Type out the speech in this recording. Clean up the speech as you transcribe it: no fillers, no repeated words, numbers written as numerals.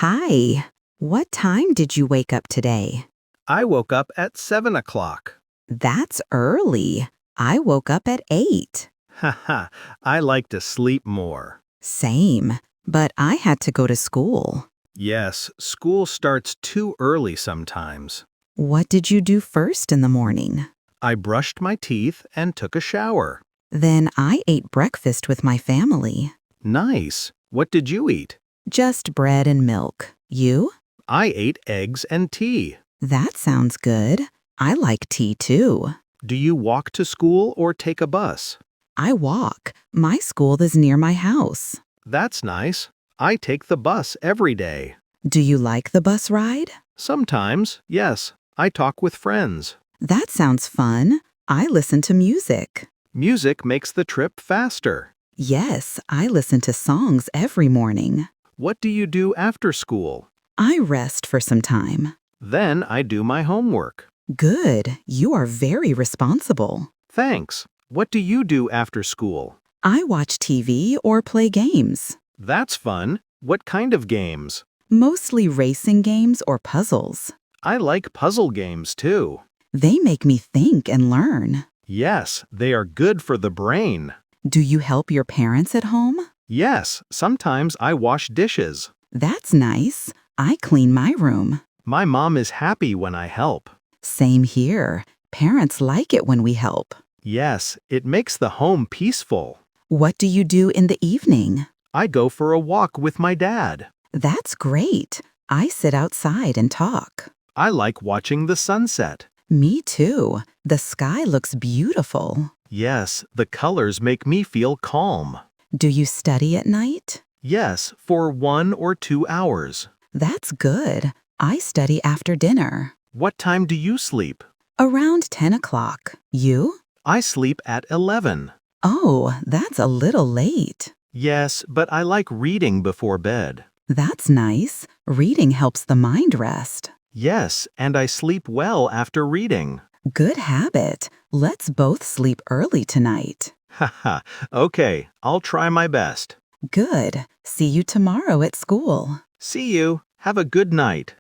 Hi. What time did you wake up today? I woke up at 7 o'clock. That's early. I woke up at 8. Haha, I like to sleep more. Same, but I had to go to school. Yes, school starts too early sometimes. What did you do first in the morning? I brushed my teeth and took a shower. Then I ate breakfast with my family. Nice. What did you eat? Just bread and milk. You? I ate eggs and tea. That sounds good. I like tea too. Do you walk to school or take a bus? I walk. My school is near my house. That's nice. I take the bus every day. Do you like the bus ride? Sometimes, yes. I talk with friends. That sounds fun. I listen to music. Music makes the trip faster. Yes, I listen to songs every morning. What do you do after school? I rest for some time. Then I do my homework. Good. You are very responsible. Thanks. What do you do after school? I watch TV or play games. That's fun. What kind of games? Mostly racing games or puzzles. I like puzzle games too. They make me think and learn. Yes, they are good for the brain. Do you help your parents at home? Yes, sometimes I wash dishes. That's nice. I clean my room. My mom is happy when I help. Same here. Parents like it when we help. Yes, it makes the home peaceful. What do you do in the evening? I go for a walk with my dad. That's great. I sit outside and talk. I like watching the sunset. Me too. The sky looks beautiful. Yes, the colors make me feel calm. Do you study at night? Yes, for 1 or 2 hours. That's good. I study after dinner. What time do you sleep? Around 10 o'clock. You? I sleep at 11. Oh, that's a little late. Yes, but I like reading before bed. That's nice. Reading helps the mind rest. Yes, and I sleep well after reading. Good habit. Let's both sleep early tonight. Haha, okay, I'll try my best. Good. See you tomorrow at school. See you. Have a good night.